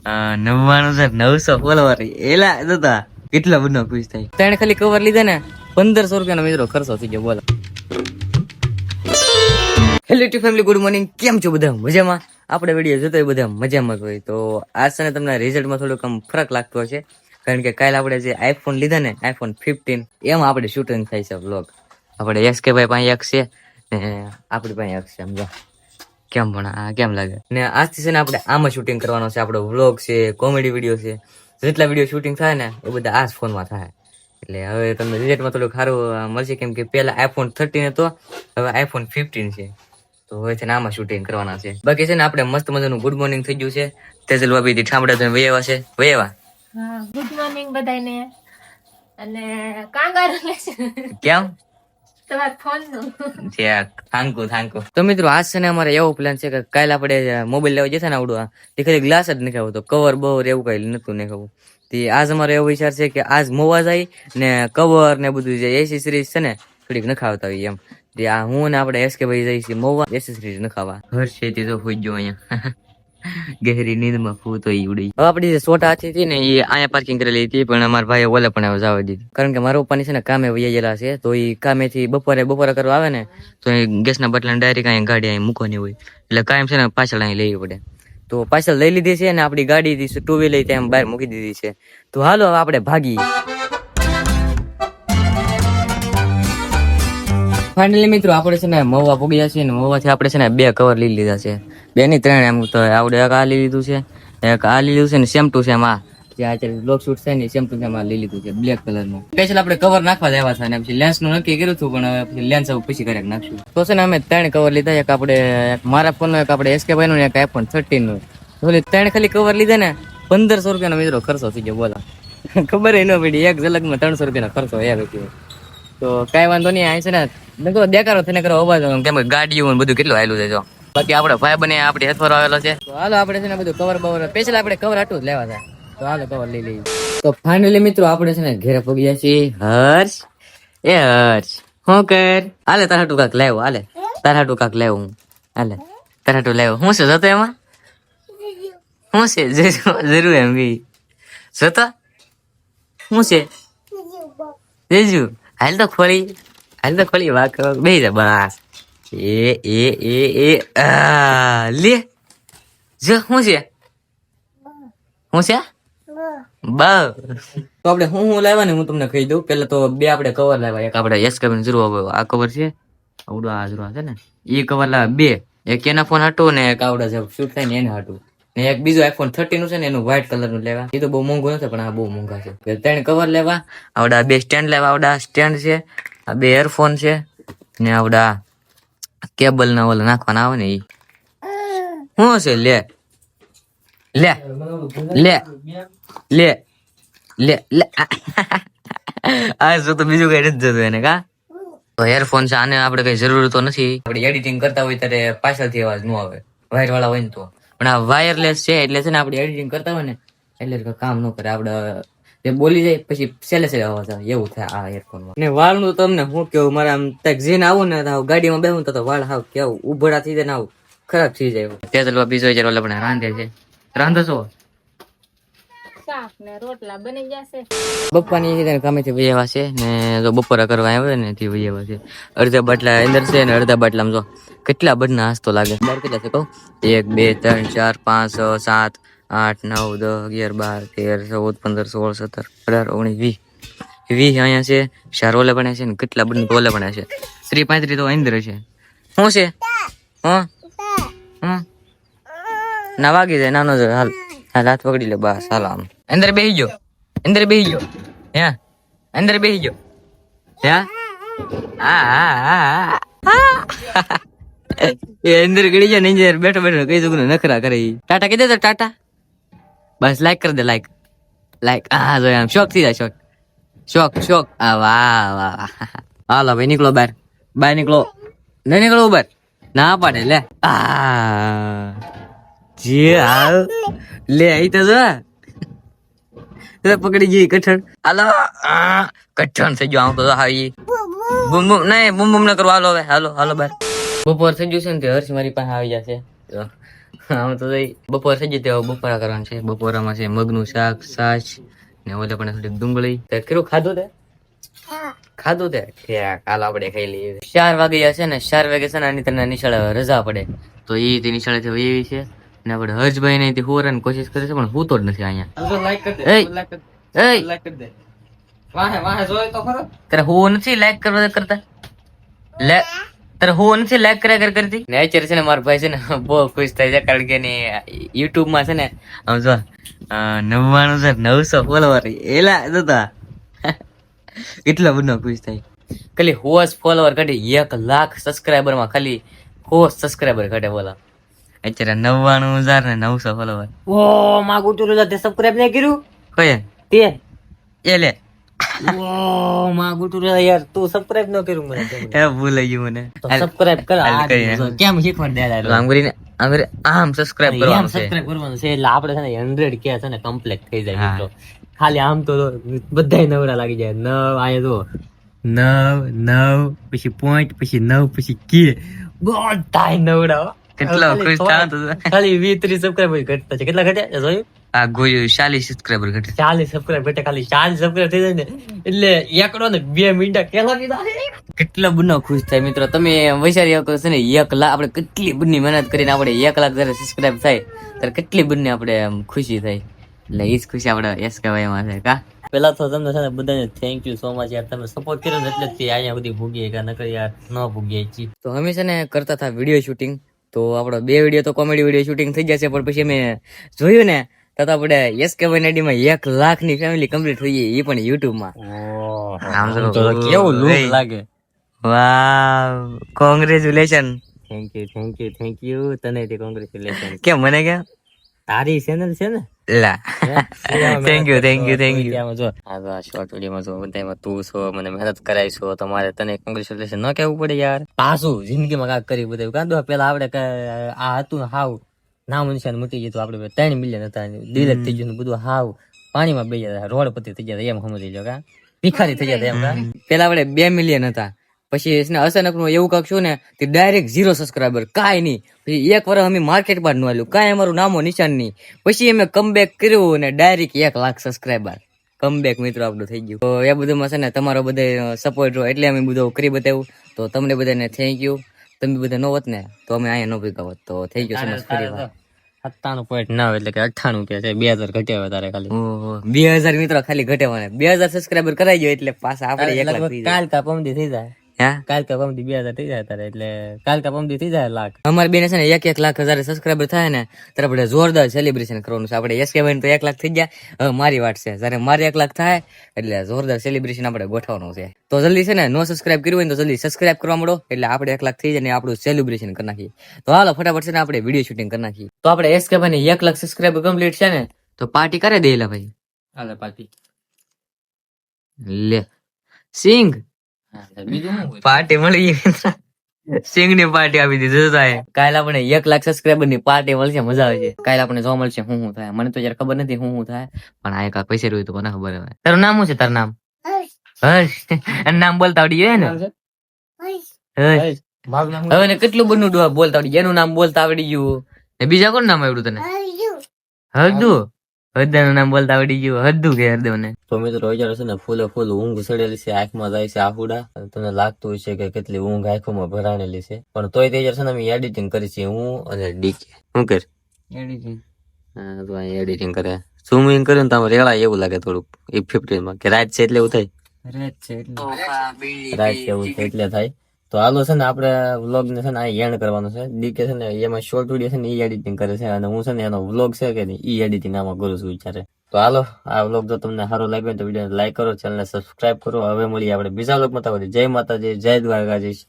99,900 follower એલા જોતા કેટલા બધો ખુશ થાય. તેને ખાલી કવર લીધા ને 1500 રૂપિયાનો મિત્રો ખર્ચો થઈ ગયો. બોલો. Hello two family, good morning. કેમ છો બધા? મજામાં? આપણે વિડીયો જોતા બધા મજામાં જ હોય. તો આજ છે ને તમને રિઝલ્ટમાં થોડુંક આમ ફરક લાગતો હશે, કારણ કે કાલે આપણે જે આઈફોન લીધા ને, આઈફોન 15, એમાં આપણે શૂટિંગ થાય છે વ્લોગ. આપણે એસકે ભાઈ પાસે એક છે ને આપણી પાસે એક છે. સમજો કેમ પણ આ કેમ લાગે ને? આજથી છે ને આપણે આમાં શૂટિંગ કરવાનો છે. આપણો વ્લોગ છે, કોમેડી વિડીયો છે, જેટલા વિડીયો શૂટિંગ થાય ને એ બધા આ જ ફોનમાં થાય. એટલે હવે તમને રિઝલ્ટમાં થોડું સારું મળશે, કેમ કે પેલા આઈફોન 13 હતો, હવે આઈફોન 15 છે. તો હવે છે ને આમાં શૂટિંગ કરવાના છે. બાકી છે ને આપણે મસ્ત મજાનું ગુડ મોર્નિંગ થઈ ગયું છે. તેજલ ભાભી થી ઠામડા તો વૈયાવા છે. વૈયાવા હા, ગુડ મોર્નિંગ બધાને. અને કાંગાર કેમ તમાર ફોન નું થાંકુ. તો મિત્રો આજ છે ને અમારે એવો પ્લાન છે કે કાલે આપણે મોબાઈલ લેવા જતા ને આવડું તે ખાલી ગ્લાસ જ નહીં ખાવું, તો કવર બવર એવું કઈ નતું નહીં ખાવું. તે આજ અમારો એવો વિચાર છે કે આજ મોવા જાય ને કવર ને બધું જે એસેસરીઝ છે ને થોડીક નખાવતા હોય એમ. આ હું ને આપણે એસકે ભાઈ જઈએ છીએ મોવા એસેસરીઝ નખાવા. ઘર છે તે તો હોઈ ગયો અહીંયા ગહેરી નીંદમાં ફૂતો ઉડી. હવે આપડી જે સોટા હાથી હતી ને એ અહીંયા પાર્કિંગ કરેલી હતી, પણ અમારા ભાઈ ઓલે પણ જવા દીધી, કારણ કે મારા પપ્પાની છે ને કામે વૈયેલા છે. તો એ કામેથી બપોરે કરવા આવે ને તો એ ગેસના બટલા ડાયરેક્ટ અહીંયા ગાડી અહીં મૂકવાની હોય, એટલે કાયમ છે ને પાછળ અહીં લેવી પડે. તો પાછળ લઈ લીધી છે ને આપડી ગાડી ટુ વ્હીલર ત્યાં બહાર મૂકી દીધી છે. તો હાલો હવે આપણે ભાગી. ફાઇનલી મિત્રો આપણે છે ને મહુવા પહોંચ્યા છીએ ને મહુવાથી આપણે છે ને 2 કવર લઈ લીધા છે. 2 ની 3 એમ તો આવડે. એક આ લઈ લીધું છે, એક આ લઈ લીધું છે ને સેમ ટુ સેમ આ જે અત્યારે બ્લોક શૂટ થાય ને સેમ ટુ સેમ આ લઈ લીધું છે બ્લેક કલરનું. સ્પેશિયલ આપણે કવર નાખવા દેવા છે ને પછી લેન્સ નું નક્કી કર્યું હતું, પણ પછી લેન્સ પછી કરી નાખશું. તો છે ને અમે 3 કવર લીધા. એક આપણે મારા ફોન નો, એક આપણે એસકે ભાઈ નું, એક આઈફોન 13 નું. તો 3 ખાલી કવર લીધા ને 1500 રૂપિયાનો મિત્રો ખર્ચો થઈ ગયો. બોલો ખબર ન પડી, એક ઝલકમાં 300 રૂપિયાનો ખર્ચો એ રૂપિયો. તો કઈ વાંધો નહીં. આ છે ને દેખાડો થઈને કરો અવાજ, કેમ કે ગાડીઓ બધું કેટલું આવેલું છે. જો બાકી આપડે ભાઈ બને આપડે હેથવારો આવેલો છે. તો હાલો આપણે છે ને બધું કવર બવર સ્પેશિયલ આપણે કવર આટલું જ લેવા થાય. તો હાલો કવર લઈ લઈએ. તો ફાઇનલી મિત્રો આપણે છે ને ઘરે પહોંચ્યા છીએ. હર્ષ એ હર્ષ હું કર હાલે તારા ટુ કાક લેવો. હાલે તારા ટુ કાક લેવું. હાલે તારા ટુ લેવો. શું છે જતો એમાં? શું છે જરૂર એમ બી જતો શું છે જેજુ? હાલ તો ખોલી વાક બે જા બસ. એ લે જો શું છે બા. તો આપણે હું લાવ્યા ને હું તમને કહી દઉં. પેલા તો 2 આપણે કવર લાવ્યા. એક આપણે એસ કવર જરૂર આ કવર છે, આવડો આ જરૂર છે ને એ કવર લાવ્યા 2. એક એના ફોન હાટું ને એક આવડા જે શૂટ થાય ને એને હાટું, ને એક બીજું આઈફોન 13 નું છે ને એનું વ્હાઈટ કલર નું લેવા. એ તો બહુ મોંઘું નથી, પણ આ બહુ મોંઘા છે. 3 કવર લેવા. આવડા 2 સ્ટેન્ડ લેવા. આવડા સ્ટેન્ડ છે, આ 2 એરફોન છે, ને આવડા કેબલ ના ઓલા નાખવાના આવે ને ઈ શું છે? લે લે લે લે લે લે આ શું તો બીજું કઈ નથી જતું એને કા. તો એરફોન છે, આને આપણે કઈ જરૂર તો નથી. આપણે એડિટિંગ કરતા હોય ત્યારે પાછળથી અવાજ ન આવે વાયર વાળા હોય ને તો, પણ આ વાયરલેસ છે એટલે છે ને આપણે એડિટિંગ કરતા હોય ને એટલે કામ ન કરે. આપણે જે બોલી જાય પછી સેલે અવાજ આવે એવું થાય આ એરફોનમાં. ને વાળ નું તમને હું કેવું, મારે આમ જીને આવું ને ગાડીમાં બેહું તો વાળ હાવ કેવું ઉભરા થઈ જાય ને આવું ખરાબ થઈ જાય. તેજલવા બીજો વિચાર ઓલા પણ રાંધે છે. રાંધો છો? શાક ને રોટલા બની જશે. બપ્પાની છે કામેથી વૈયાવા છે ને જો બપોરા કરવા આવે ને થી વૈયાવા છે. અડધા બાટલા અંદર છે ને અડધા બાટલામાં જો કેટલા બધના હાસતો લાગે. બાર કેટલા છે કહું? 1 2 3 4 5 6 7 8 9 10 11 12 13 14 15 16 17 18 19 20 અહીંયા છે. 4 ઓલે બન્યા છે ને કેટલા બધું ઓલે બન્યા છે. 30 35 તો અંદર છે. શું છે? ના વાગી જાય નાનો જ. હાલ હાથ પકડી લે બસ. હાલો આમ અંદર બેસી ગયો. હે અંદર બેસી ગયો. એ અંદર ગળી જાય ને બેઠો કઈ દુઃખ નખરા કરે. ટાટા કીધે તો ટાટા બસ લાઈક કરી દે. લાઈક હા જો આમ શોખ થઈ જાય. શોખ આ વાહ. હાલો ભાઈ નીકળો બહાર નીકળો. નહીં નીકળો બહાર ના પાડે. લે જે હાલ લે આઈ તો જો પકડી ગઈ કઠણ. હાલો કઠણ થઈ ગયો. આમ તો હાઈ બૂમ બૂમ નહીં બૂમ બૂમ ન કરો. હાલો હવે હાલો બાર. બપોર થઈ ગયું છે ને હર્ષ મારી પાસે આવી જશે. આમ તો ભાઈ બપોર થઈ ગઈ તો બપોરા કરવાનું છે. બપોરામાં છે મગનું શાક, છાશ ને ઓલે પણ થોડીક ડુંગળી. તે કેવું ખાધું તે? ખાધું તે કાલ આપણે ખાઈ લઈએ. 4 વાગે છે ને 4 વાગે છે ને આની તને નિશાળે રજા પડે તો એ તે નિશાળેથી વહી આવી છે ને આપણે હર્ષભાઈ ને તે હોરાની કોશિશ કરે છે પણ હું તો જ નથી અહીંયા. તારે હું નથી લાઈક કરવા કરતા લે તારે હું નથી લાઈક કર્યા કરતી નેચર છે ને મારા ભાઈ છે ને બહુ ખુશ થાય છે કારણ કે યુટ્યુબ માં છે ને આમ જો 99,900 ફોલોવર એલા જોતા કેટલા બધો ખુશ થાય. ખાલી 100 ફોલોવર કાઢી 1 લાખ સબસ્ક્રાઈબર માં ખાલી 100 સબસ્ક્રાઈબર કાઢે બોલા અત્યારે 99,900 ફોલોવર. ઓ માગુ તું તે સબસ્ક્રાઇબ નહીં કર્યું કયે તે એ લે ઓ માગુ તું યાર તું સબસ્ક્રાઇબ ન કર્યું મને એ ભૂલાઈ ગયું મને. તો સબસ્ક્રાઇબ કર હાલ આ કરીને. જો કેમ શીખવાડ દે તો આમ કરીને આમ સબસ્ક્રાઇબ કરવાનું છે. સબસ્ક્રાઇબ કરવાનું છે એટલે આપણે છે ને 100 કે છે ને કમ્પ્લીટ થઈ જાય હા. મિત્રો. ખાલી આમ તો બધાય નવરા લાગી જાય 9 આયા તો 9 પછી પોઈન્ટ પછી 9 પછી કે બધાય નવરા હો. કેટલા ખુશ થાવ તો ખાલી 20-30 સબસ્ક્રાઇબર ઘટતા છે. કેટલા ઘટ્યા જોયું? આ ગોયું 40 સબસ્ક્રાઇબર ઘટે. 40 સબસ્ક્રાઇબ ઘટે ખાલી 40 સબસ્ક્રાઇબ થઈ જાય ને એટલે એકડો ને 2 મિનિટ કેલા કીધા કેટલા બુનો ખુશ થાય મિત્રો. તમે વિચારી શકો છો ને 1 લાખ આપણે કેટલી બુની મહેનત કરીને આપણે 1 લાખ જયારે સબસ્ક્રાઇબ થાય ત્યારે કેટલી બુની આપણે આમ ખુશી થાય. એટલે એ જ ખુશી આપણે યસ કહેવાયમાં છે કા. પેલા તો તમને છે ને બધાને થેન્ક યુ સો મચ યાર તમે સપોર્ટ કર્યો ને એટલે જ તે અહીંયા સુધી ભૂગીએ કે નકર યાર ન ભૂગીએ છી. તો અમે છે ને કરતા હતા વિડીયો શૂટિંગ તો આપણો 2 વિડીયો તો કોમેડી વિડીયો શૂટિંગ થઈ જશે પણ પછી અમે જોયું ને તો આપણે યસ કે વાયનાડી માં 1 લાખ ની ફેમિલી કમ્પ્લીટ થઈ ગઈ એ પણ યુટ્યુબ માં. આમ તો કેવું લુક લાગે. વાવ કોંગ્રેચ્યુલેશન. થેન્ક યુ તને તે કોંગ્રેચ્યુલેશન. કેમ મને કે તારી ચેનલ છે ને લા થેન્ક યુ આમાં જો આ શોર્ટ વિડીયોમાં જો બધામાં તું છો મને મહેનત કરાવીશો તમારે તને કોંગ્રેચ્યુલેશન ન કહેવું પડે યાર. પાછું જિંદગીમાં કાંઈક કરી બધું કાંદો પેલા આપણે આ હતું ને હાવ નામ નિશાન મૂકી ગયું આપણે 3 મિલિયન હતા ડિલેટ થઈ ગયું ને બધું હાવ પાણીમાં બે ગયા રોડ પતિ થઈ ગયા એમ સમજી લો કા ભિખારી થઈ ગયા એમ કા. પેલા આપણે 2 મિલિયન હતા પછી અચાનક નું એવું કાંક છું ને તે ડાયરેક્ટ 0 સબસ્ક્રાઈબર કાંઈ નહીં. પછી 1 વર્ષ અમે માર્કેટ માં ન આવ્યું કાંઈ અમારું નામો નિશાન નહીં. પછી અમે કમબેક કર્યું ને ડાયરેક્ટ 1 લાખ સબસ્ક્રાઈબર કમબેક મિત્રો આપણું થઈ ગયું. તો એ બધુંમાં છે ને તમારો બધા સપોર્ટ રહો એટલે અમે બધું કરી બતાવ્યું. તો તમને બધાને થેન્ક યુ. તમે બધા ન હોત ને તો અમે અહીંયા ન ભેગા હોત. તો થેન્ક યુ સો મચ ફરી વાર. 97.9 એટલે કે 98 કે છે 2000 ઘટ્યા તારે ખાલી. ઓહો 2000 મિત્રો ખાલી ઘટેવાના 2000 સબસ્ક્રાઈબર કરાઈ ગયો એટલે પાછા આપણે 1 લાખ થઈ જાય. કાલ કા પમદી થઈ જાય હા કાલ કા પમદી 2000 થઈ જાય તારે એટલે કાલ કા પમદી થઈ જાય લાખ. અમારે બેને છે ને 1 લાખ હજાર સબસ્ક્રાઈબર થાય ને ત્યારે આપણે જોરદાર સેલિબ્રેશન કરવાનું છે. આપણે યસ કહેવાય તો 1 લાખ થઈ ગયા. હવે મારી વાત છે જયારે મારે 1 લાખ થાય એટલે જોરદાર સેલિબ્રેશન આપણે ગોઠવવાનું છે. તો જલ્દી છે ને નો સબસ્ક્રાઇબ કર્યું હોય તો જલ્દી સબસ્ક્રાઇબ કરવા મળો એટલે આપણે 1 લાખ થઈ જાય ને આપણું સેલિબ્રેશન કરી નાખીએ. તો હાલો ફટાફટ છે ને આપણે વિડીયો શૂટિંગ કરી નાખીએ. તો આપણે યસ કહેવાય 1 લાખ સબસ્ક્રાઇબર કમ્પ્લીટ છે ને તો પાર્ટી કરે દેલા ભાઈ. હાલે પાર્ટી લે સિંગ બીજું શું પાર્ટી મળી ગઈ સિંગ ની પાર્ટી આપી દીધી થાય. કાલે આપણે 1 લાખ સબસ્ક્રાઈબર ની પાર્ટી મળશે મજા આવે છે. કાલે આપણે જોવા મળશે શું થાય. મને તો યાર ખબર નથી શું થાય પણ આ કાંઈક પૈસા રહ્યું તો મને ખબર હવે. તારું નામ શું છે? તારું નામ હર્ષ. નામ બોલતા આવડી જાય ને હર્ષ. મારું નામ હવે ને કેટલું બધું બોલતા આવડી એનું નામ બોલતા આવડી ગયું. ને બીજા કોણ નામ આવડ્યું તને? હરદુ. હરદાનું નામ બોલતા આવડી ગયું. હરદુ કે હરદેવ ને. તો મિત્રો વિચારો છે ને ફૂલે ફૂલ ઊંઘ ચડેલી છે આંખમાં જાય છે આહુડા. તમને લાગતું હોય છે કે કેટલી ઊંઘ આંખોમાં ભરાણેલી છે પણ તોય તે છે ને અમે એડિટિંગ કરી છે હું અને ડીકે. શું કર હા તો એડિટિંગ કરે ઝૂમિંગ કર્યું ને તમે રેડા એવું લાગે થોડુંક એ 15 માં કે રાત છે એટલે એવું થાય રાત છે એવું એટલે થાય. તો હાલો છે ને આપણે વ્લોગ ને છે ને આ એન્ડ કરવાનો છે. ડીકે છે ને એમાં શોર્ટ વિડીયો છે ને ઈ એડિટિંગ કરે છે અને હું છે ને એનો વ્લોગ છે કે ઈ એડિટિંગ આમાં કરું છું વિચારે. તો હાલો આ વ્લોગ જો તમને સારો લાગ્યો તો વિડીયો લાઈક કરો ચેનલને સબસ્ક્રાઇબ કરો. હવે મળીએ આપણે બીજા વ્લોગમાં. જય માતાજી જય દ્વારકાધીશ.